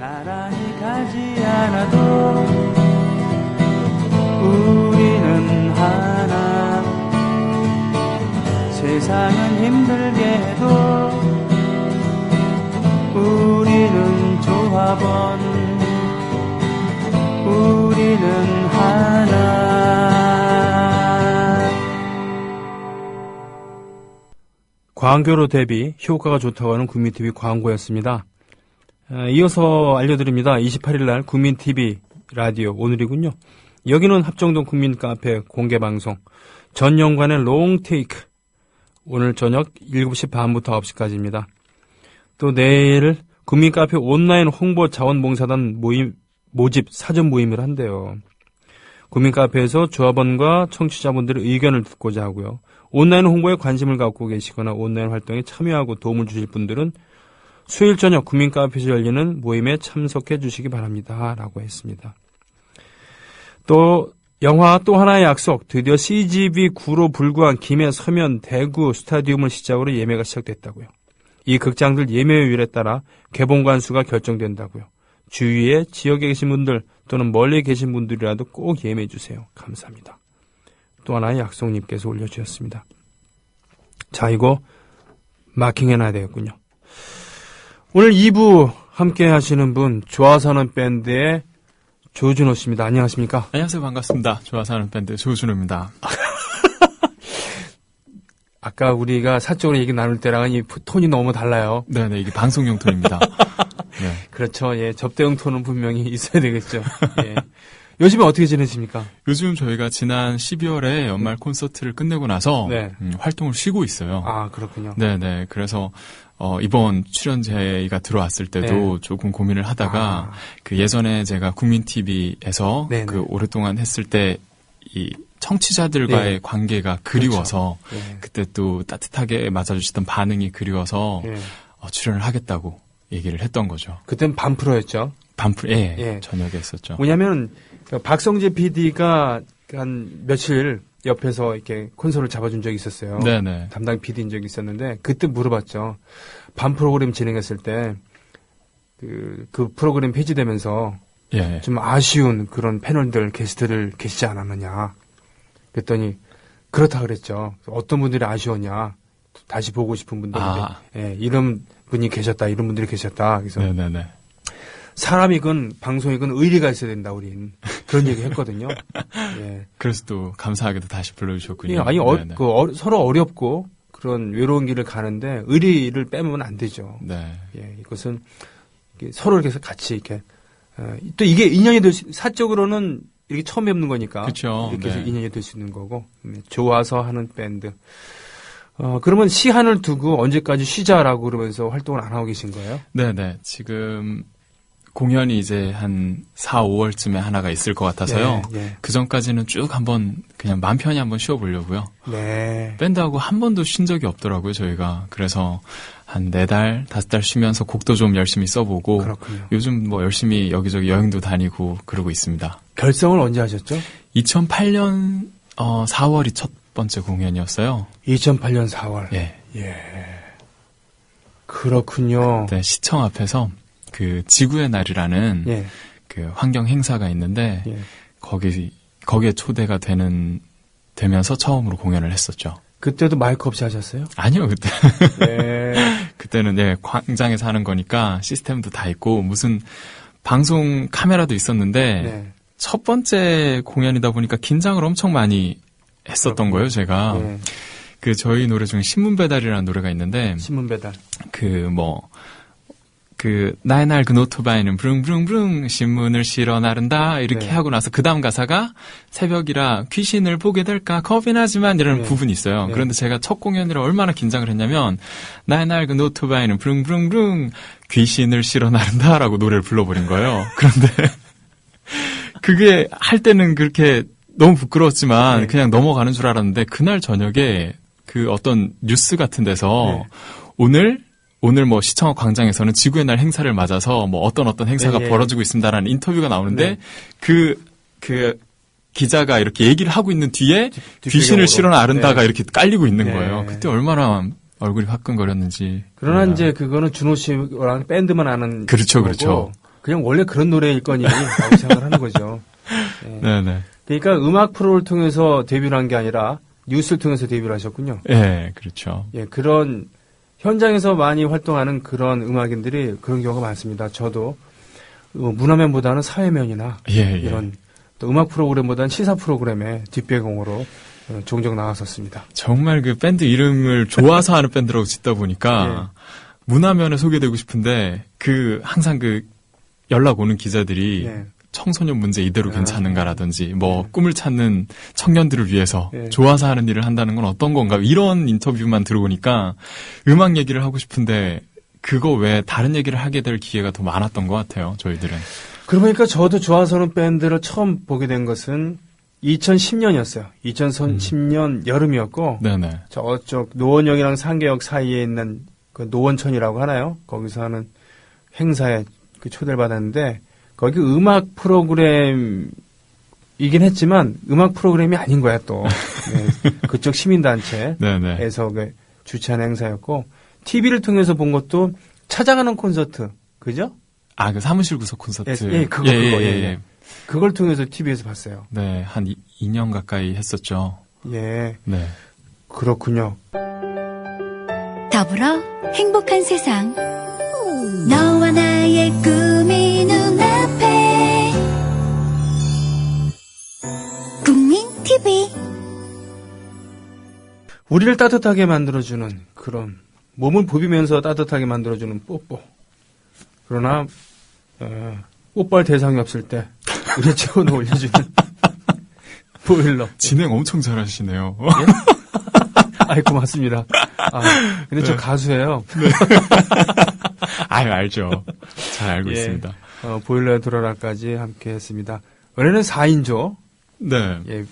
나란히 가지 않아도 우리는 하나. 세상은 힘들게 해도 우리는 조합원. 우리는 하나. 광교로 대비 효과가 좋다고 하는 국민TV 광고였습니다. 이어서 알려드립니다. 28일 날 국민TV 라디오 오늘이군요. 여기는 합정동 국민카페 공개방송 전영관의 롱테이크 오늘 저녁 7시 반부터 9시까지입니다. 또 내일 국민카페 온라인 홍보 자원봉사단 모집 사전 모임을 한대요. 국민카페에서 조합원과 청취자분들의 의견을 듣고자 하고요. 온라인 홍보에 관심을 갖고 계시거나 온라인 활동에 참여하고 도움을 주실 분들은 수요일 저녁 국민카페에서 열리는 모임에 참석해 주시기 바랍니다. 라고 했습니다. 또 영화 또 하나의 약속, 드디어 CGV9로 불구한 김해, 서면, 대구 스타디움을 시작으로 예매가 시작됐다고요. 이 극장들 예매율에 따라 개봉관 수가 결정된다고요. 주위에 지역에 계신 분들 또는 멀리 계신 분들이라도 꼭 예매해 주세요. 감사합니다. 또 하나의 약속님께서 올려주셨습니다. 자, 이거 마킹해놔야 되겠군요. 오늘 2부 함께 하시는 분 좋아서 하는 밴드의 조준호 씨입니다. 안녕하십니까? 안녕하세요. 반갑습니다. 좋아서 하는 밴드 조준호입니다. 아까 우리가 사적으로 얘기 나눌 때랑은 이 톤이 너무 달라요. 네네, 이게 방송용 톤입니다. 네. 그렇죠. 예, 접대용 톤은 분명히 있어야 되겠죠. 예. 요즘에 어떻게 지내십니까? 요즘 저희가 지난 12월에 연말 콘서트를 끝내고 나서 네. 활동을 쉬고 있어요. 아, 그렇군요. 네네. 그래서 이번 출연 제의가 들어왔을 때도 네. 조금 고민을 하다가 그 예전에 제가 국민TV에서 그 오랫동안 했을 때 이 청취자들과의 관계가 그리워서 그렇죠. 네. 그때 또 따뜻하게 맞아주시던 반응이 그리워서 출연을 하겠다고 얘기를 했던 거죠. 그땐 반프로였죠. 저녁에 했었죠. 뭐냐면 박성재 PD가 한 며칠 옆에서 이렇게 콘솔을 잡아준 적이 있었어요. 네네. 담당 PD인 적이 있었는데 그때 물어봤죠. 밤 프로그램 진행했을 때 그 프로그램 폐지되면서 좀 아쉬운 그런 패널들 게스트들 계시지 않았느냐. 그랬더니 그렇다 그랬죠. 어떤 분들이 아쉬웠냐. 다시 보고 싶은 분들. 이런 분이 계셨다. 이런 분들이 계셨다. 그래서 네네네. 사람이건 방송이건 의리가 있어야 된다. 우린 그런 얘기 했거든요. 예. 그래서 또 감사하게도 다시 불러주셨군요. 예, 아니 서로 어렵고 그런 외로운 길을 가는데 의리를 빼면 안 되죠. 네. 예, 이것은 서로 이렇게 같이 이렇게 또 이게 인연이 될 수, 사적으로는 이렇게 처음 뵙는 거니까. 그렇죠. 이렇게 해서 인연이 될 수 있는 거고. 좋아서 하는 밴드. 그러면 시한을 두고 언제까지 쉬자라고 그러면서 활동을 안 하고 계신 거예요? 네네. 지금 공연이 이제 한 4, 5월쯤에 하나가 있을 것 같아서요. 그 전까지는 쭉 한번 그냥 마음 편히 한번 쉬어보려고요. 네. 밴드하고 한 번도 쉰 적이 없더라고요, 저희가. 그래서 한 4달, 5달 쉬면서 곡도 좀 열심히 써보고. 그렇군요. 요즘 뭐 열심히 여기저기 여행도 다니고 그러고 있습니다. 결성을 언제 하셨죠? 2008년 4월이 첫 번째 공연이었어요. 2008년 4월. 예. 그렇군요. 네, 시청 앞에서 그 지구의 날이라는 그 환경 행사가 있는데 거기에 초대가 되면서 처음으로 공연을 했었죠. 그때도 마이크 없이 하셨어요? 아니요, 그때. 그때는 광장에서 하는 거니까 시스템도 다 있고 무슨 방송 카메라도 있었는데 첫 번째 공연이다 보니까 긴장을 엄청 많이 했었던 거예요, 제가. 그 저희 노래 중에 신문 배달이라는 노래가 있는데 신문 배달. 나의 낡은 오토바이는 브릉브릉브릉 신문을 실어 나른다 이렇게 하고 나서 그 다음 가사가 새벽이라 귀신을 보게 될까 겁이 나지만 이라는 부분이 있어요. 그런데 제가 첫 공연이라 얼마나 긴장을 했냐면 나의 낡은 오토바이는 브릉브릉브릉 귀신을 실어 나른다라고 노래를 불러버린 거예요. 그런데 그게 할 때는 그렇게 너무 부끄러웠지만 그냥 넘어가는 줄 알았는데 그날 저녁에 그 어떤 뉴스 같은 데서 오늘 뭐 시청 광장에서는 지구의 날 행사를 맞아서 뭐 어떤 행사가 벌어지고 있습니다라는 인터뷰가 나오는데 그 기자가 이렇게 얘기를 하고 있는 뒤에 귀신을 실어 나른다가 이렇게 깔리고 있는 거예요. 그때 얼마나 얼굴이 화끈거렸는지. 그러나 이제 그거는 준호 씨랑 밴드만 아는 그렇죠. 거고, 그냥 원래 그런 노래일 거니 라고 생각을 하는 거죠. 예. 네네. 그러니까 음악 프로를 통해서 데뷔를 한 게 아니라 뉴스를 통해서 데뷔를 하셨군요. 예, 그렇죠. 예, 그런 현장에서 많이 활동하는 그런 음악인들이 그런 경우가 많습니다. 저도 문화면보다는 사회면이나 예. 이런 또 음악 프로그램보다는 시사 프로그램에 뒷배경으로 종종 나갔었습니다. 정말 그 밴드 이름을 좋아서 하는 밴드라고 짓다 보니까 문화면에 소개되고 싶은데 항상 연락 오는 기자들이 청소년 문제 이대로 괜찮은가라든지 꿈을 찾는 청년들을 위해서 좋아서 하는 일을 한다는 건 어떤 건가 이런 인터뷰만 들어보니까 음악 얘기를 하고 싶은데 그거 외에 다른 얘기를 하게 될 기회가 더 많았던 것 같아요. 저희들은. 그러니까 저도 좋아서는 밴드를 처음 보게 된 것은 2010년이었어요. 2010년 여름이었고 네네. 저쪽 노원역이랑 상계역 사이에 있는 그 노원천이라고 하나요? 거기서 하는 행사에 초대를 받았는데 거기 음악 프로그램이긴 했지만 음악 프로그램이 아닌 거야 또. 네, 그쪽 시민단체에서 주최한 행사였고 TV를 통해서 본 것도 찾아가는 콘서트, 그죠? 그 사무실 구석 콘서트. 예, 그거. 그걸 통해서 TV에서 봤어요. 네, 한 2년 가까이 했었죠. 예. 네. 그렇군요. 더불어 행복한 세상. 너와 나의 꿈이 눈앞에. 국민 TV. 우리를 따뜻하게 만들어주는 그런 몸을 부비면서 따뜻하게 만들어주는 뽀뽀. 그러나 뽀뽀할 대상이 없을 때 우리 체온을 올려주는 보일러. 진행 엄청 잘하시네요. 예? 아이 고맙습니다. 근데 저 가수예요. 네. 알죠. 잘 알고 있습니다. 보일러에 돌아라까지 함께했습니다. 원래는 4인조. 네. 예,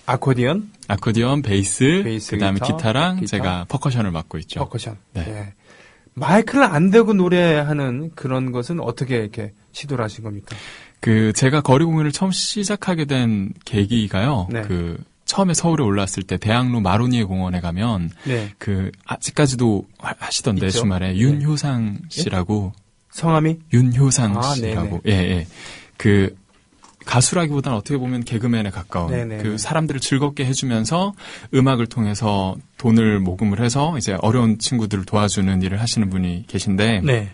아코디언, 베이스, 그다음에 기타, 제가 퍼커션을 맡고 있죠. 퍼커션. 네. 예. 마이크를 안 대고 노래하는 그런 것은 어떻게 이렇게 시도를 하신 겁니까? 제가 거리 공연을 처음 시작하게 된 계기가요. 네. 처음에 서울에 올라왔을 때 대학로 마로니에 공원에 가면 아직까지도 하시던데 있죠? 주말에 윤효상 씨라고 성함이 윤효상 씨라고 가수라기보다는 어떻게 보면 개그맨에 가까운 사람들을 즐겁게 해주면서 음악을 통해서 돈을 모금을 해서 이제 어려운 친구들을 도와주는 일을 하시는 분이 계신데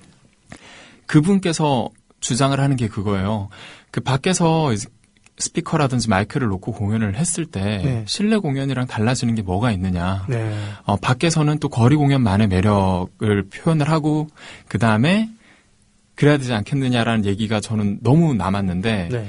그분께서 주장을 하는 게 그거예요. 밖에서 스피커라든지 마이크를 놓고 공연을 했을 때 실내 공연이랑 달라지는 게 뭐가 있느냐. 밖에서는 또 거리 공연만의 매력을 표현을 하고 그 다음에 그래야 되지 않겠느냐라는 얘기가 저는 너무 남았는데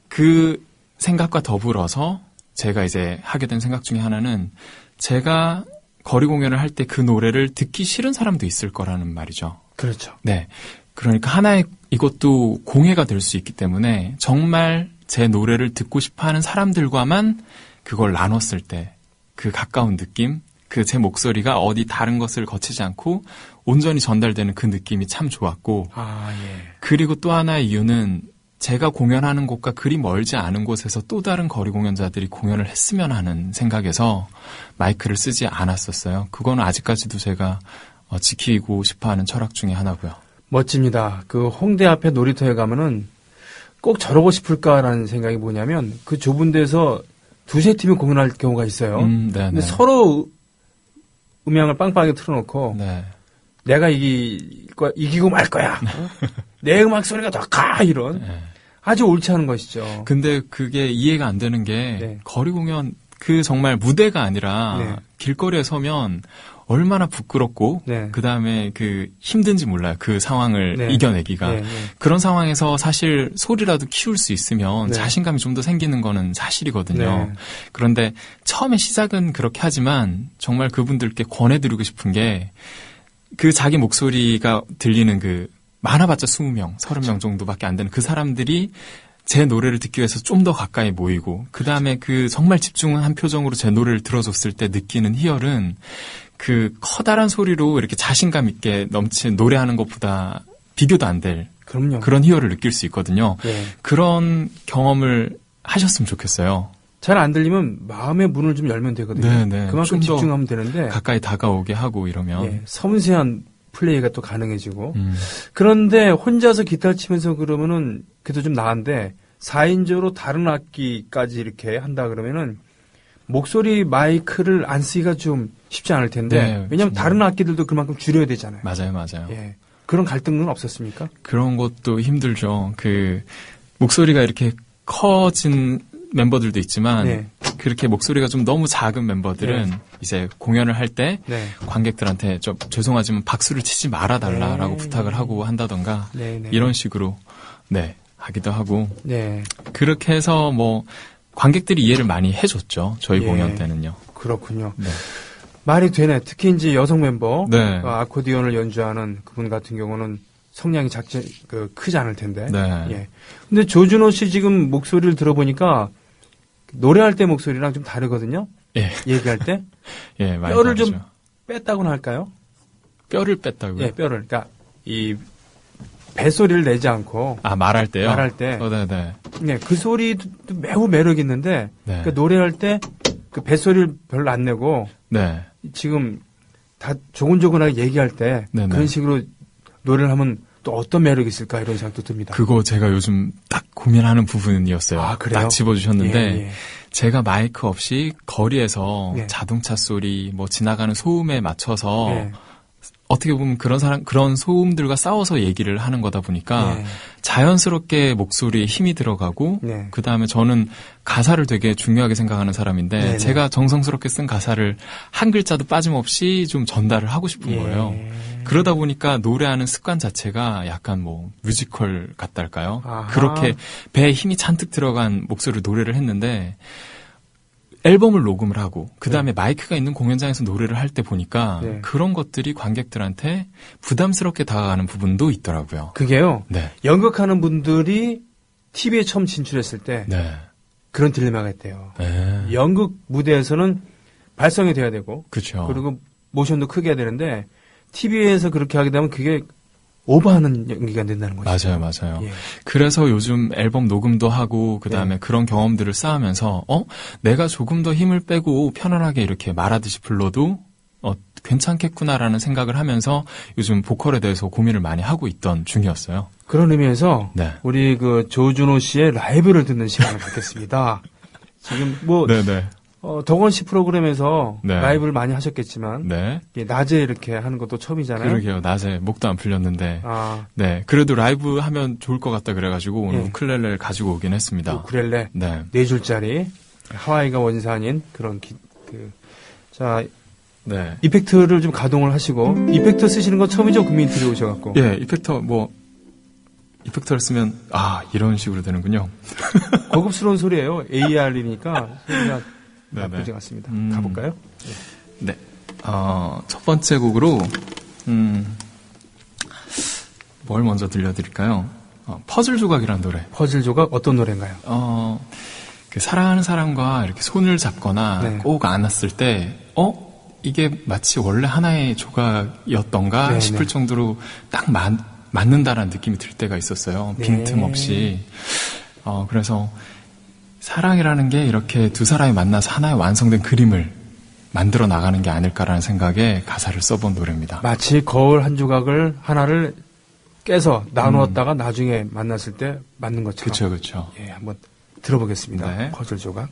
그 생각과 더불어서 제가 이제 하게 된 생각 중에 하나는 제가 거리 공연을 할 때 그 노래를 듣기 싫은 사람도 있을 거라는 말이죠. 그렇죠. 네. 그러니까 하나의 이것도 공예가 될 수 있기 때문에 정말 제 노래를 듣고 싶어 하는 사람들과만 그걸 나눴을 때 그 가까운 느낌, 제 목소리가 어디 다른 것을 거치지 않고 온전히 전달되는 그 느낌이 참 좋았고 그리고 또 하나의 이유는 제가 공연하는 곳과 그리 멀지 않은 곳에서 또 다른 거리 공연자들이 공연을 했으면 하는 생각에서 마이크를 쓰지 않았었어요. 그거는 아직까지도 제가 지키고 싶어하는 철학 중에 하나고요. 멋집니다. 홍대 앞에 놀이터에 가면은 꼭 저러고 싶을까라는 생각이 뭐냐면 그 좁은 데서 두세 팀이 공연할 경우가 있어요. 근데 서로 음향을 빵빵하게 틀어놓고 내가 이기고 말 거야. 내 음악 소리가 더 가 이런 아주 옳지 않은 것이죠. 근데 그게 이해가 안 되는 게 거리 공연 정말 무대가 아니라 길거리에 서면 얼마나 부끄럽고 그 다음에 힘든지 몰라요. 그 상황을 이겨내기가. 그런 상황에서 사실 소리라도 키울 수 있으면 자신감이 좀 더 생기는 거는 사실이거든요. 그런데 처음에 시작은 그렇게 하지만 정말 그분들께 권해드리고 싶은 게 자기 목소리가 들리는 많아봤자 20명, 30명 정도밖에 안 되는 그 사람들이 제 노래를 듣기 위해서 좀 더 가까이 모이고 그 다음에 정말 집중한 표정으로 제 노래를 들어줬을 때 느끼는 희열은 커다란 소리로 이렇게 자신감 있게 넘친 노래하는 것보다 비교도 안 될 그런 희열을 느낄 수 있거든요. 그런 경험을 하셨으면 좋겠어요. 잘 안 들리면 마음의 문을 좀 열면 되거든요. 그만큼 집중하면 되는데 가까이 다가오게 하고 이러면 섬세한 플레이가 또 가능해지고. 그런데 혼자서 기타를 치면서 그러면은 그래도 좀 나은데 4인조로 다른 악기까지 이렇게 한다 그러면은 목소리 마이크를 안 쓰기가 좀 쉽지 않을 텐데. 네, 왜냐하면 다른 악기들도 그만큼 줄여야 되잖아요. 맞아요. 예. 그런 갈등은 없었습니까? 그런 것도 힘들죠. 목소리가 이렇게 커진 멤버들도 있지만 네. 그렇게 목소리가 좀 너무 작은 멤버들은 네. 이제 공연을 할 때 네. 관객들한테 좀 죄송하지만 박수를 치지 말아달라라고 네. 부탁을 하고 한다던가 네. 이런 식으로 하기도 하고 네. 그렇게 해서 관객들이 이해를 많이 해줬죠. 저희 예. 공연 때는요. 그렇군요. 네. 말이 되네. 특히 이제 여성 멤버, 네. 아코디언을 연주하는 그분 같은 경우는 성량이 크지 않을 텐데. 네. 예. 근데 조준호 씨 지금 목소리를 들어보니까 노래할 때 목소리랑 좀 다르거든요. 예. 얘기할 때. 예, 많이 뼈를 다르죠. 좀 뺐다고나 할까요? 뼈를 뺐다고요? 예, 뼈를. 그러니까 이 뱃소리를 내지 않고 말할 때요? 말할 때. 네네. 네, 그 소리도 매우 매력 있는데 네. 그러니까 노래할 때 그 뱃소리를 별로 안 내고 네. 지금 다 조곤조곤하게 얘기할 때 네네. 그런 식으로 노래를 하면 또 어떤 매력이 있을까 이런 생각도 듭니다. 그거 제가 요즘 딱 고민하는 부분이었어요. 아, 그래요? 딱 집어주셨는데 예, 예. 제가 마이크 없이 거리에서 예. 자동차 소리, 지나가는 소음에 맞춰서 예. 어떻게 보면 그런 소음들과 싸워서 얘기를 하는 거다 보니까 예. 자연스럽게 목소리에 힘이 들어가고 네. 그 다음에 저는 가사를 되게 중요하게 생각하는 사람인데 네네. 제가 정성스럽게 쓴 가사를 한 글자도 빠짐없이 좀 전달을 하고 싶은 예. 거예요. 그러다 보니까 노래하는 습관 자체가 약간 뮤지컬 같달까요? 아하. 그렇게 배에 힘이 잔뜩 들어간 목소리로 노래를 했는데 앨범을 녹음을 하고 그 다음에 마이크가 있는 공연장에서 노래를 할 때 보니까 네. 그런 것들이 관객들한테 부담스럽게 다가가는 부분도 있더라고요. 그게요. 네. 연극하는 분들이 TV에 처음 진출했을 때 네. 그런 딜레마가 있대요. 네. 연극 무대에서는 발성이 돼야 되고 그렇죠. 그리고 모션도 크게 해야 되는데 TV에서 그렇게 하게 되면 그게 오버하는 연기가 된다는 거죠. 맞아요. 예. 그래서 요즘 앨범 녹음도 하고 그다음에 그런 경험들을 쌓으면서 내가 조금 더 힘을 빼고 편안하게 이렇게 말하듯이 불러도 괜찮겠구나라는 생각을 하면서 요즘 보컬에 대해서 고민을 많이 하고 있던 중이었어요. 그런 의미에서 네. 우리 조준호 씨의 라이브를 듣는 시간을 갖겠습니다. 지금 네네. 덕원 씨 프로그램에서 네. 라이브를 많이 하셨겠지만 네. 낮에 이렇게 하는 것도 처음이잖아요. 그러게요. 낮에 목도 안 풀렸는데. 아, 네. 그래도 라이브 하면 좋을 것 같다 그래가지고 오늘 예. 우쿨렐레를 가지고 오긴 했습니다. 우쿨렐레 네. 4줄짜리 하와이가 원산인 그런 자 네. 이펙트를 좀 가동을 하시고 이펙트 쓰시는 건 처음이죠? 국민TV 오셔갖고. 예, 이펙터를 쓰면 이런 식으로 되는군요. 고급스러운 소리예요. AR이니까 소리가 네네. 나쁘지 않습니다. 음. 가볼까요? 네. 첫 번째 곡으로 뭘 먼저 들려드릴까요? 퍼즐 조각이라는 노래. 퍼즐 조각 어떤 노래인가요? 사랑하는 사람과 이렇게 손을 잡거나 네. 꼭 안았을 때, 이게 마치 원래 하나의 조각이었던가 네네. 싶을 정도로 딱 맞는다라는 느낌이 들 때가 있었어요. 네. 빈틈없이. 그래서 사랑이라는 게 이렇게 두 사람이 만나서 하나의 완성된 그림을 만들어 나가는 게 아닐까라는 생각에 가사를 써본 노래입니다. 마치 거울 한 조각을 하나를 깨서 나누었다가 나중에 만났을 때 맞는 것처럼. 그렇죠. 예, 한번 들어보겠습니다. 네. 퍼즐 조각.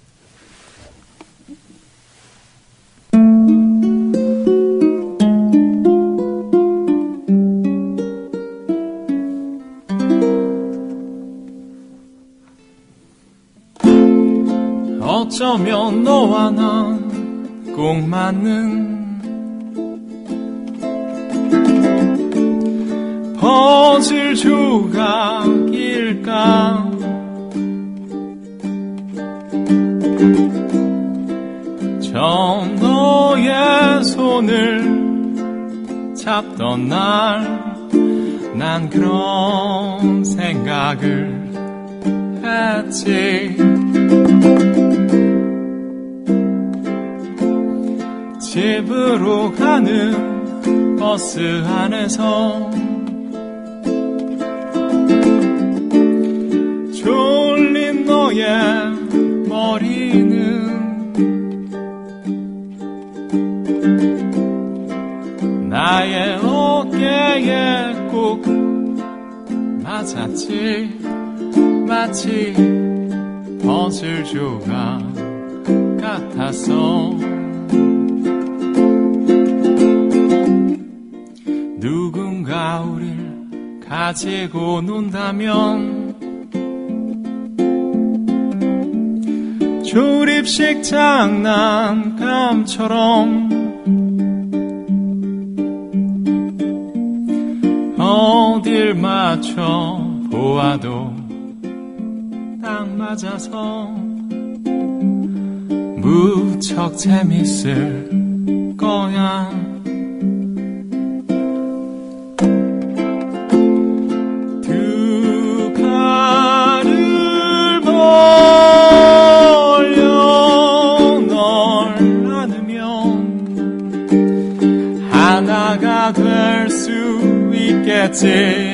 어쩌면 너와 난 꼭 맞는 퍼즐 조각일까. 처음 너의 손을 잡던 날 난 그런 생각을 했지. 집으로 가는 버스 안에서 졸린 너의 머리는 나의 어깨 맞았지 마치 퍼즐 조각 같았어. 누군가 우릴 가지고 논다면 조립식 장난감처럼 어딜 맞춰 보아도 딱 맞아서 무척 재밌을 거야. 두 팔을 벌려 널 안으면 하나가 될 수 있겠지.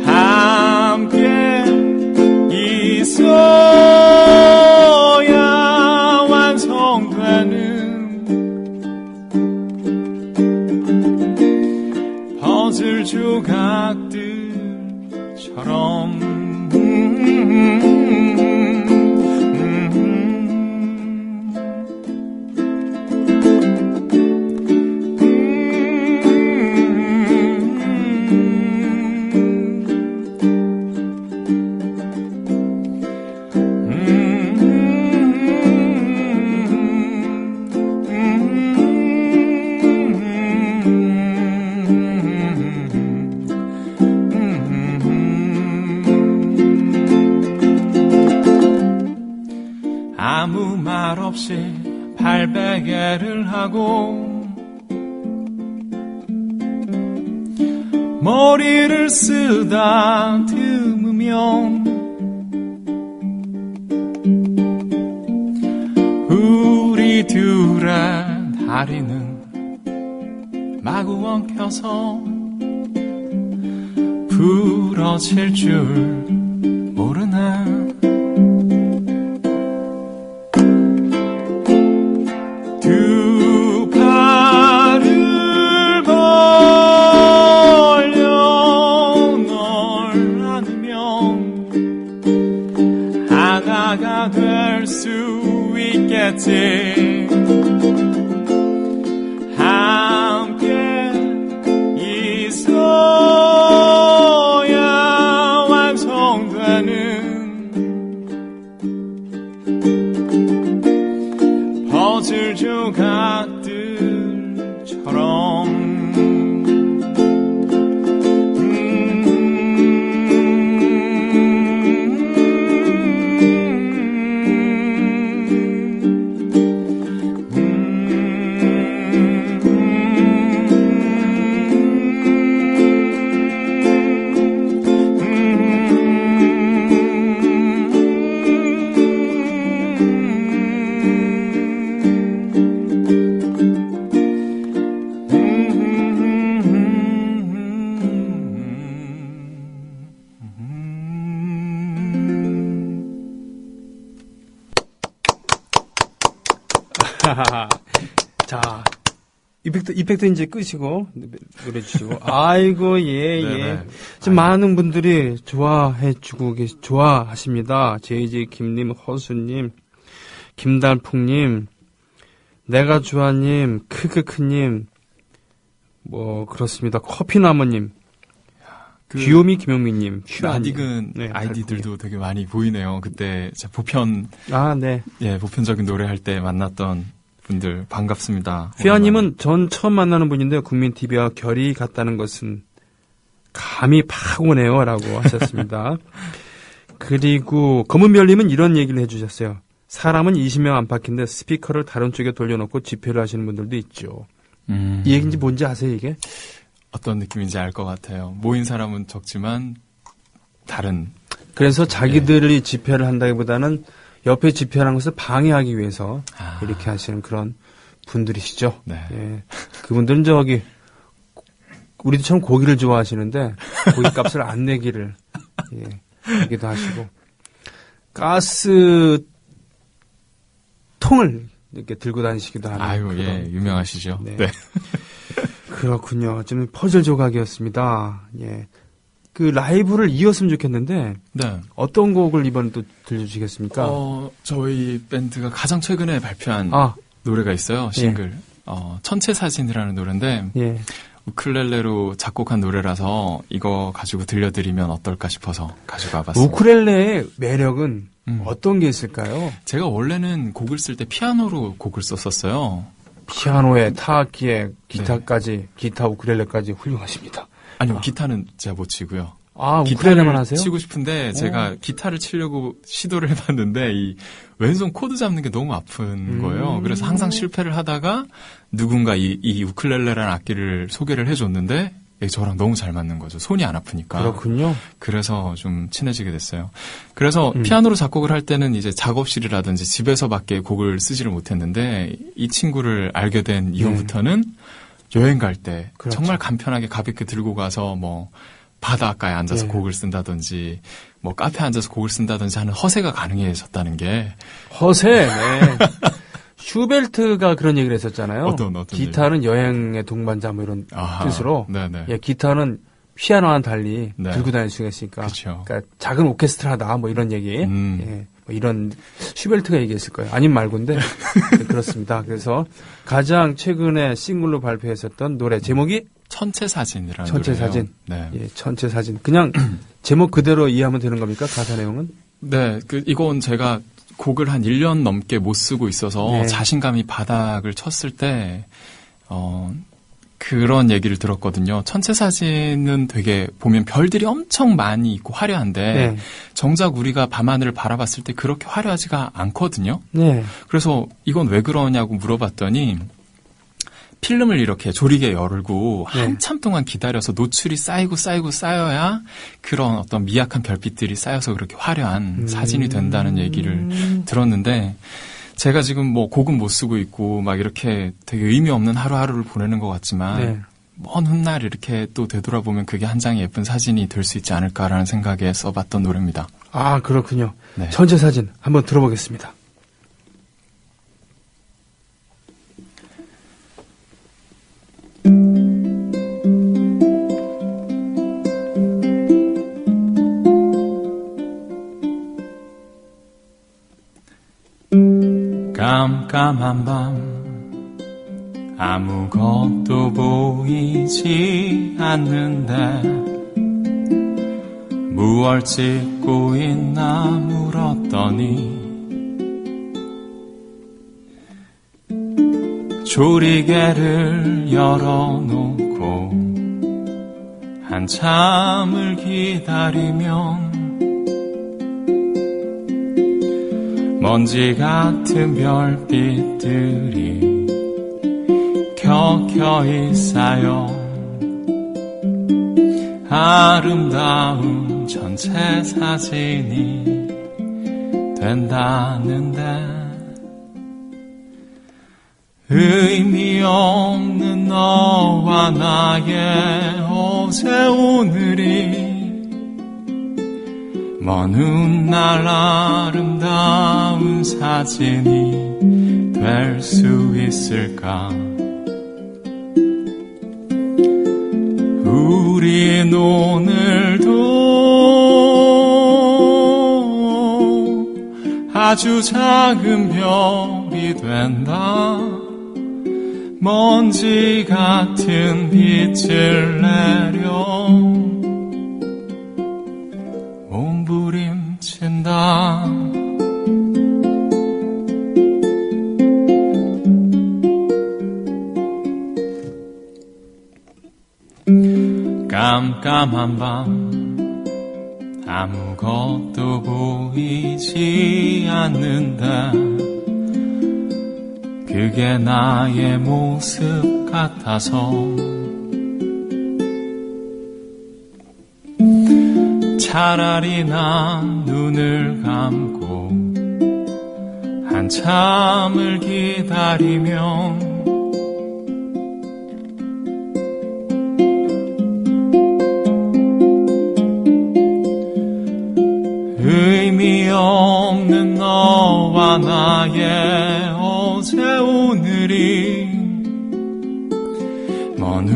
함께 있어야 완성되는 퍼즐 조각들처럼. 아무 말 없이 발베개를 하고 머리를 쓰다듬으면 우리 둘의 다리는 마구 엉켜서 부러질 줄 모르네. 두 팔을 벌려 널 안으면 하나가 될 수 있겠지. 함께 있어야 완성되는 퍼즐 조각들처럼. 자, 이펙트 이제 끄시고 노래 주시고. 아이고 예. 지금 많은 분들이 좋아하십니다. JJ 김님, 허수님, 김달풍님, 내가 좋아님, 크크크님, 뭐 그렇습니다. 커피나무님, 귀요미 김용민님, 낯익은 아이디들도 되게 많이 보이네요. 그때 보편 보편적인 노래할 때 만났던 분들 반갑습니다. 휘아님은 전 처음 만나는 분인데 국민 TV와 결이 같다는 것은 감이 팍 오네요라고 하셨습니다. 그리고 검은별님은 이런 얘기를 해주셨어요. 사람은 20명 안팎인데 스피커를 다른 쪽에 돌려놓고 집회를 하시는 분들도 있죠. 이 얘기인지 뭔지 아세요 이게? 어떤 느낌인지 알 것 같아요. 모인 사람은 적지만 다른. 그래서 자기들이 집회를 한다기보다는 옆에 집회하는 것을 방해하기 위해서 이렇게 하시는 그런 분들이시죠. 네. 예. 그분들은 우리도 참 고기를 좋아하시는데 고기값을 안 내기를 하기도 하시고 가스 통을 이렇게 들고 다니시기도 하는. 유명하시죠. 네. 그렇군요. 좀 퍼즐 조각이었습니다. 예. 그 라이브를 이었으면 좋겠는데 네. 어떤 곡을 이번 또 들려주시겠습니까? 저희 밴드가 가장 최근에 발표한 노래가 있어요. 싱글. 예. 천체사진이라는 노래인데 예. 우쿨렐레로 작곡한 노래라서 이거 가지고 들려드리면 어떨까 싶어서 가지고 와봤습니다. 우쿨렐레의 매력은 어떤 게 있을까요? 제가 원래는 곡을 쓸 때 피아노로 곡을 썼었어요. 피아노에 타악기에 기타까지, 기타 우쿨렐레까지 훌륭하십니다. 아니요, 기타는 제가 못 치고요. 우쿨렐레만 하세요? 치고 싶은데 제가 기타를 치려고 시도를 해봤는데 이 왼손 코드 잡는 게 너무 아픈 거예요. 그래서 항상 실패를 하다가 누군가 이 우쿨렐레라는 악기를 소개를 해줬는데 저랑 너무 잘 맞는 거죠. 손이 안 아프니까. 그렇군요. 그래서 좀 친해지게 됐어요. 그래서 피아노로 작곡을 할 때는 이제 작업실이라든지 집에서밖에 곡을 쓰지를 못했는데 이 친구를 알게 된 이후부터는 여행 갈 때 그렇죠. 정말 간편하게 가볍게 들고 가서 뭐 바닷가에 앉아서 곡을 쓴다든지 뭐 카페에 앉아서 곡을 쓴다든지 하는 허세가 가능해졌다는 게 허세. 네. 슈베르트가 그런 얘기를 했었잖아요. 어떤 기타는 여행의 동반자 뭐 이런 뜻으로. 네네. 예, 기타는 피아노와는 달리 네. 들고 다닐 수가 있으니까. 그쵸. 그러니까 작은 오케스트라다 뭐 이런 얘기. 예, 뭐 이런 슈베르트가 얘기했을 거예요. 아님 말고인데 네, 그렇습니다. 그래서 가장 최근에 싱글로 발표했었던 노래 제목이 천체사진이라는 천체사진. 노래예요. 네. 예, 천체사진. 그냥 제목 그대로 이해하면 되는 겁니까? 가사 내용은? 네, 이건 제가 곡을 한 1년 넘게 못 쓰고 있어서 자신감이 바닥을 쳤을 때, 그런 얘기를 들었거든요. 천체사진은 되게 보면 별들이 엄청 많이 있고 화려한데, 정작 우리가 밤하늘을 바라봤을 때 그렇게 화려하지가 않거든요. 네. 그래서 이건 왜 그러냐고 물어봤더니, 필름을 이렇게 조리개 열고 한참 동안 기다려서 노출이 쌓여야 그런 어떤 미약한 별빛들이 쌓여서 그렇게 화려한 사진이 된다는 얘기를 들었는데 제가 지금 뭐 곡은 못 쓰고 있고 막 이렇게 되게 의미 없는 하루하루를 보내는 것 같지만 먼 훗날 이렇게 또 되돌아보면 그게 한 장의 예쁜 사진이 될 수 있지 않을까라는 생각에 써봤던 노래입니다. 아, 그렇군요. 네. 천체사진 한번 들어보겠습니다. 깜깜한 밤 아무것도 보이지 않는데 무얼 찍고 있나 물었더니 조리개를 열어놓고 한참을 기다리면 먼지 같은 별빛들이 켜켜이 쌓여 아름다운 전체 사진이 된다는데 의미 없는 너와 나의 어제 오늘이 먼 훗날 아름다운 사진이 될 수 있을까? 우린 오늘도 아주 작은 별이 된다. 먼지 같은 빛을 내려 몸부림친다. 깜깜한 밤 아무것도 보이지 않는다. 그게 나의 모습 같아서 차라리 난 눈을 감고 한참을 기다리면 의미 없는 너와 나의 어제 오늘이 먼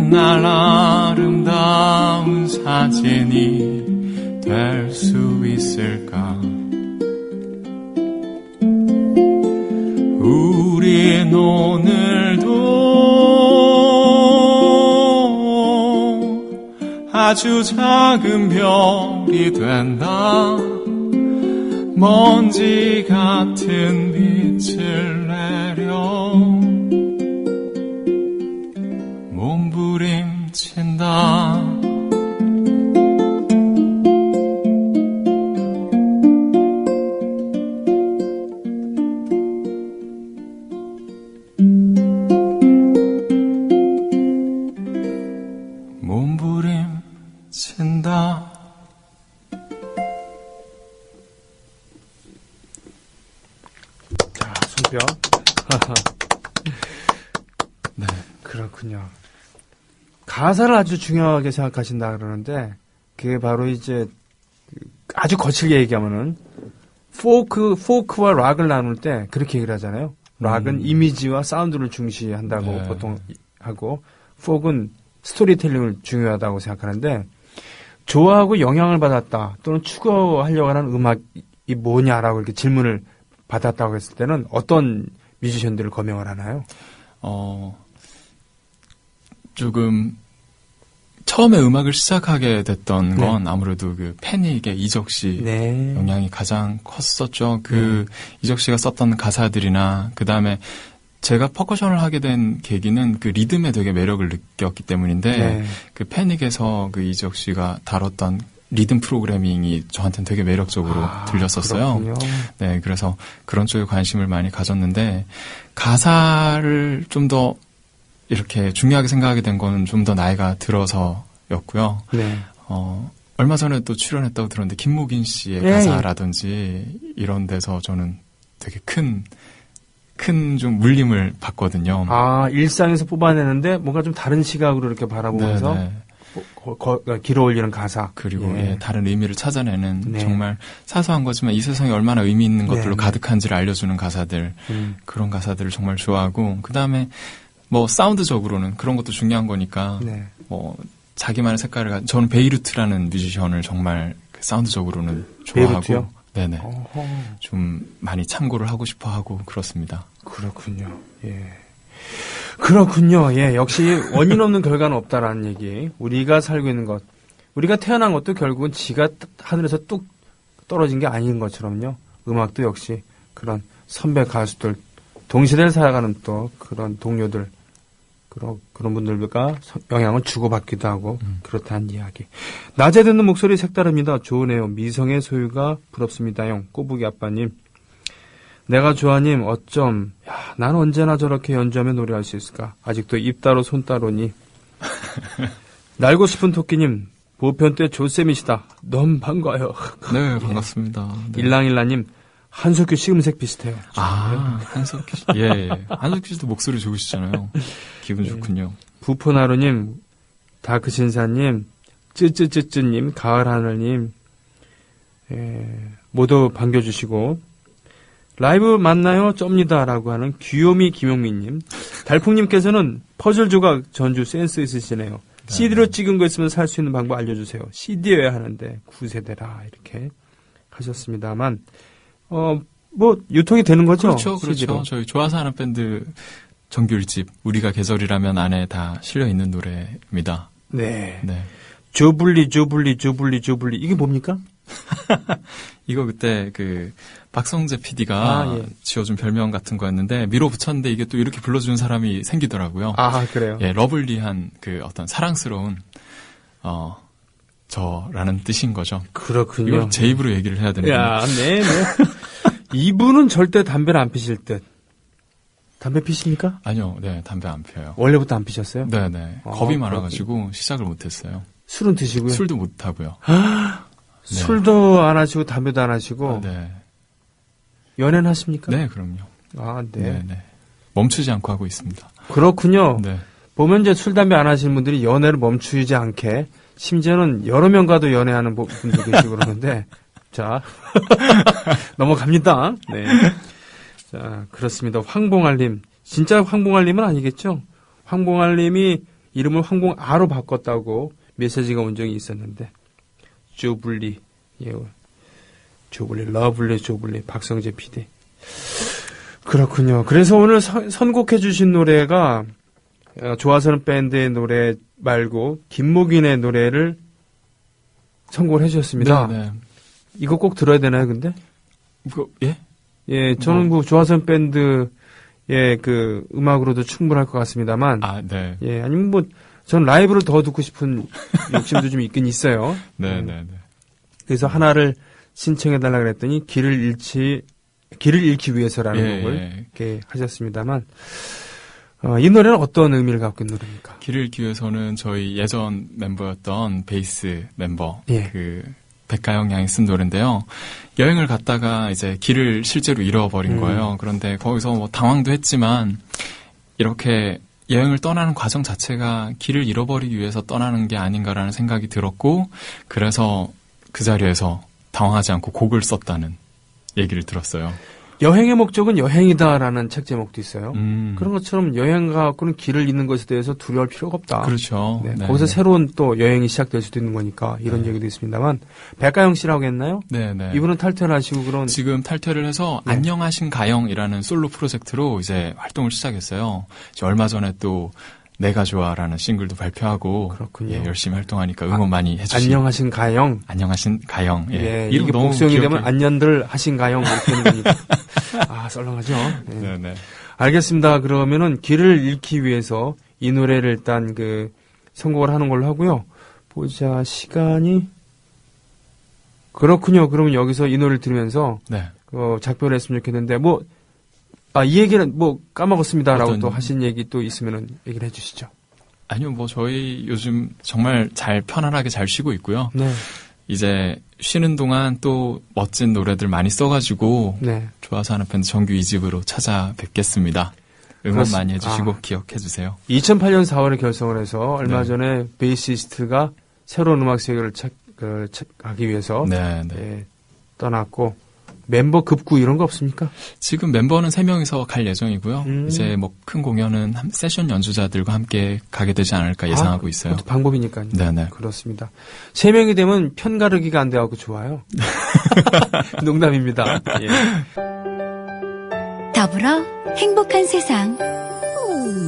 맨날 아름다운 사진이 될 수 있을까? 우린 오늘도 아주 작은 별이 된다. 먼지 같은 빛을 내려 몸부림친다. 몸부림친다. 자, 손뼉. 네. 그렇군요. 가사를 아주 중요하게 생각하신다 그러는데, 그게 바로 이제, 아주 거칠게 얘기하면은, 포크와 락을 나눌 때 그렇게 얘기를 하잖아요. 락은 이미지와 사운드를 중시한다고 네. 보통 하고, 포크는 스토리텔링을 중요하다고 생각하는데, 좋아하고 영향을 받았다, 또는 추구하려고 하는 음악이 뭐냐라고 이렇게 질문을 받았다고 했을 때는 어떤 뮤지션들을 거명을 하나요? 조금 처음에 음악을 시작하게 됐던 네. 건 아무래도 그 패닉의 이적 씨 네. 영향이 가장 컸었죠. 이적 씨가 썼던 가사들이나 그 다음에 제가 퍼커션을 하게 된 계기는 그 리듬에 되게 매력을 느꼈기 때문인데 네. 그 패닉에서 그 이적 씨가 다뤘던 리듬 프로그래밍이 저한테는 되게 매력적으로 들렸었어요. 그렇군요. 네, 그래서 그런 쪽에 관심을 많이 가졌는데 가사를 좀 더 이렇게 중요하게 생각하게 된 거는 좀 더 나이가 들어서였고요. 네. 얼마 전에 또 출연했다고 들었는데 김목인 씨의 예, 가사라든지 이런 데서 저는 되게 큰 좀 물림을 받거든요. 일상에서 뽑아내는데 뭔가 좀 다른 시각으로 이렇게 바라보면서 네네. 길어 올리는 가사. 그리고 예. 다른 의미를 찾아내는 네. 정말 사소한 거지만 이 세상에 얼마나 의미 있는 것들로 네. 가득한지를 알려주는 가사들, 그런 가사들을 정말 좋아하고 그 다음에 뭐 사운드적으로는 그런 것도 중요한 거니까 네. 뭐 자기만의 색깔을 저는 베이루트라는 뮤지션을 정말 그 사운드적으로는 좋아하고 베이루트요? 네네 어허. 좀 많이 참고를 하고 싶어 하고 그렇습니다. 그렇군요. 예. 그렇군요. 예. 역시 원인 없는 결과는 없다라는 얘기. 우리가 살고 있는 것, 우리가 태어난 것도 결국은 지가 하늘에서 뚝 떨어진 게 아닌 것처럼요. 음악도 역시 그런 선배 가수들, 동시대를 살아가는 또 그런 동료들, 그런 분들과 영향을 주고받기도 하고 그렇다는 이야기. 낮에 듣는 목소리 색다릅니다. 좋으네요. 미성의 소유가 부럽습니다용. 꼬부기 아빠님. 내가 좋아님 어쩜 난 언제나 저렇게 연주하며 노래할 수 있을까. 아직도 입 따로 손 따로니. 날고 싶은 토끼님. 보편 때 조쌤이시다. 너무 반가워요. 네, 반갑습니다. 네. 일랑일라님. 한석규 씨 음색 비슷해요. 한석규 씨. 예. 한석규 씨도 목소리 좋으시잖아요. 기분 좋군요. 부포나루님, 다크신사님, 쯔쯔쯔쯔님, 가을하늘님, 모두 반겨주시고, 라이브 맞나요? 쩝니다라고 하는 귀요미 김용민님, 달풍님께서는 퍼즐 조각 전주 센스 있으시네요. CD로 찍은 거 있으면 살 수 있는 방법 알려주세요. CD여야 하는데 9세대라 이렇게 하셨습니다만, 뭐 유통이 되는 거죠? 그렇죠. CD로. 저희 좋아서 하는 밴드 정규 1집 우리가 계절이라면 안에 다 실려 있는 노래입니다. 네. 네. 조블리 이게 뭡니까? 이거 그때 그 박성재 PD가 지어준 별명 같은 거였는데 밀어붙였는데 이게 또 이렇게 불러주는 사람이 생기더라고요. 그래요? 예, 러블리한 그 어떤 사랑스러운 저라는 뜻인 거죠. 그렇군요. 이걸 제 입으로 얘기를 해야 되는 거예요. 네. 이분은 절대 담배를 안 피실 듯. 담배 피십니까? 아니요, 네, 담배 안 피워요. 원래부터 안 피셨어요? 네네. 겁이 많아가지고 시작을 못했어요. 술은 드시고요? 술도 못하고요. 술도 안 하시고 담배도 안 하시고 네. 연애는 하십니까? 네, 그럼요. 네. 네. 멈추지 않고 하고 있습니다. 그렇군요. 네. 보면 이제 술, 담배 안 하시는 분들이 연애를 멈추지 않게 심지어는 여러 명과도 연애하는 분도 계시고 그러는데 자 넘어갑니다. 네. 자, 그렇습니다. 황봉알님. 진짜 황봉알님은 아니겠죠? 황봉알님이 이름을 항공아로 바꿨다고 메시지가 온 적이 있었는데 조블리, 예, 조블리, 러블리 조블리, 박성재 PD. 그렇군요. 그래서 오늘 선곡해 주신 노래가 좋아서는 밴드의 노래 말고 김목인의 노래를 선곡을 해주셨습니다. 네. 이거 꼭 들어야 되나요, 근데? 예? 예, 저는 뭐 좋아서는 밴드의 그 음악으로도 충분할 것 같습니다만. 아, 네. 예, 아니면 뭐 전 라이브를 더 듣고 싶은 욕심도 좀 있긴 있어요. 네. 그래서 하나를 신청해달라 그랬더니 길을 잃기 위해서라는 곡을 이렇게 하셨습니다만. 이 노래는 어떤 의미를 갖고 있는 노래입니까? 길을 잃기 위해서는 저희 예전 멤버였던 베이스 멤버, 그, 백가영 양이 쓴 노래인데요. 여행을 갔다가 이제 길을 실제로 잃어버린 거예요. 그런데 거기서 뭐 당황도 했지만, 이렇게 여행을 떠나는 과정 자체가 길을 잃어버리기 위해서 떠나는 게 아닌가라는 생각이 들었고, 그래서 그 자리에서 당황하지 않고 곡을 썼다는 얘기를 들었어요. 여행의 목적은 여행이다라는 책 제목도 있어요. 그런 것처럼 여행 가고는 길을 잃는 것에 대해서 두려울 필요가 없다. 그렇죠. 네, 거기서 새로운 또 여행이 시작될 수도 있는 거니까 이런 얘기도 있습니다만 백가영 씨라고 했나요? 네. 이분은 탈퇴를 하시고 그런 지금 탈퇴를 해서 안녕하신 가영이라는 솔로 프로젝트로 이제 활동을 시작했어요. 이제 얼마 전에 또 내가 좋아라는 싱글도 발표하고 그렇군요. 예, 열심히 활동하니까 응원 많이 해주시고 안녕하신 가영. 안녕하신 가영. 예. 이름 이게 너무 복수형이 기억해. 되면 안녕들 하신 가영 이렇게 되는 거니까. 아, 썰렁하죠. 네. 네. 알겠습니다. 그러면은 길을 잃기 위해서 이 노래를 일단 그 선곡을 하는 걸로 하고요. 보자, 시간이 그렇군요. 그러면 여기서 이 노래를 들으면서 작별을 했으면 좋겠는데 이 얘기는 까먹었습니다라고 또 하신 얘기 또 있으면은 얘기를 해주시죠. 아니요, 저희 요즘 정말 잘 편안하게 잘 쉬고 있고요. 네. 이제 쉬는 동안 또 멋진 노래들 많이 써가지고 좋아서 하는 밴드 정규 2집으로 찾아뵙겠습니다. 응원 많이 해주시고 기억해주세요. 2008년 4월에 결성을 해서 얼마 전에 베이시스트가 새로운 음악 세계를 하기 위해서 떠났고 멤버 급구 이런 거 없습니까? 지금 멤버는 3명이서 갈 예정이고요. 이제 큰 공연은 세션 연주자들과 함께 가게 되지 않을까 예상하고 있어요. 그것도 방법이니까요. 네네. 그렇습니다. 3명이 되면 편가르기가 안 돼갖고 좋아요. 농담입니다. 예. 더불어 행복한 세상.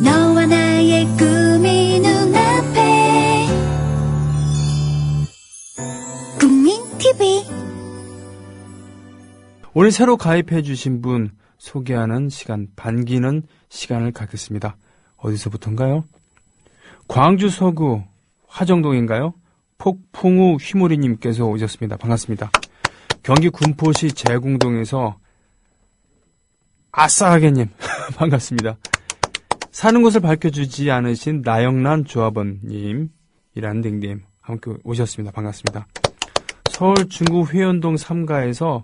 너와 나의 꿈이 눈앞에. 국민 TV. 오늘 새로 가입해 주신 분 소개하는 시간, 반기는 시간을 갖겠습니다. 어디서부터인가요? 광주 서구 화정동인가요? 폭풍우 휘모리님께서 오셨습니다. 반갑습니다. 경기 군포시 제공동에서 아싸하게님 반갑습니다. 사는 곳을 밝혀주지 않으신 나영란 조합원님이라는 닉네임 함께 오셨습니다. 반갑습니다. 서울 중구 회원동 3가에서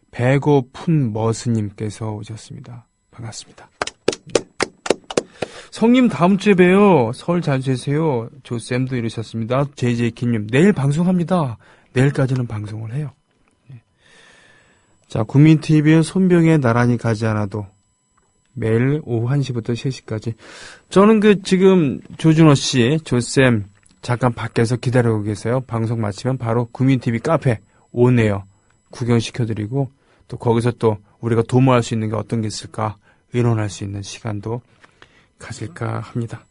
배고픈 머스님께서 오셨습니다. 반갑습니다. 네. 성님 다음 주에 봬요. 서울 잘 지내세요. 조쌤도 이러셨습니다. JJ키님 내일 방송합니다. 내일까지는 방송을 해요. 네. 자, 국민TV의 손병에 나란히 가지 않아도 매일 오후 1시부터 3시까지 저는 지금 조준호 씨, 조쌤 잠깐 밖에서 기다리고 계세요. 방송 마치면 바로 국민TV 카페 오네요. 구경시켜드리고 또 거기서 또 우리가 도모할 수 있는 게 어떤 게 있을까 의논할 수 있는 시간도 가질까 합니다.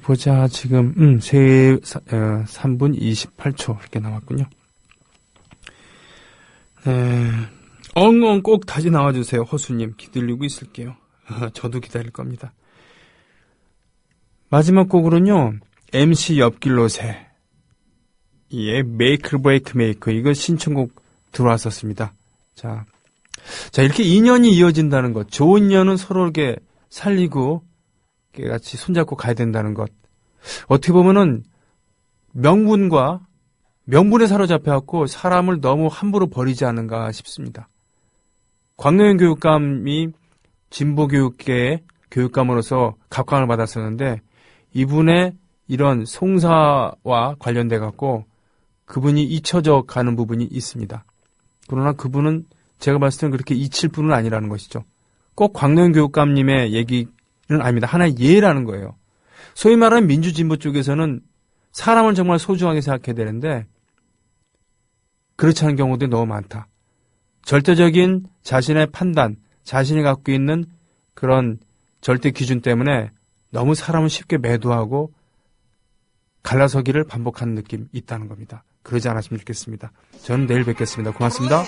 보자. 지금 3분 28초 이렇게 남았군요. 네. 엉엉 꼭 다시 나와주세요. 허수님 기다리고 있을게요. 저도 기다릴 겁니다. 마지막 곡으로는요. MC 옆길로 새 예, 메이크 브레이크 메이크 이거 신청곡 들어왔었습니다. 자 이렇게 인연이 이어진다는 것, 좋은 인연은 서로 이렇게 살리고 같이 손잡고 가야 된다는 것. 어떻게 보면은 명분에 사로잡혀갖고 사람을 너무 함부로 버리지 않은가 싶습니다. 광노현 교육감이 진보교육계의 교육감으로서 각광을 받았었는데 이분의 이런 송사와 관련돼갖고 그분이 잊혀져 가는 부분이 있습니다. 그러나 그분은 제가 봤을 때는 그렇게 잊힐 분은 아니라는 것이죠. 꼭 광노현 교육감님의 얘기는 아닙니다. 하나의 예라는 거예요. 소위 말하는 민주진보 쪽에서는 사람을 정말 소중하게 생각해야 되는데 그렇지 않은 경우도 너무 많다. 절대적인 자신의 판단, 자신이 갖고 있는 그런 절대 기준 때문에 너무 사람을 쉽게 매도하고 갈라서기를 반복하는 느낌이 있다는 겁니다. 그러지 않았으면 좋겠습니다. 저는 내일 뵙겠습니다. 고맙습니다.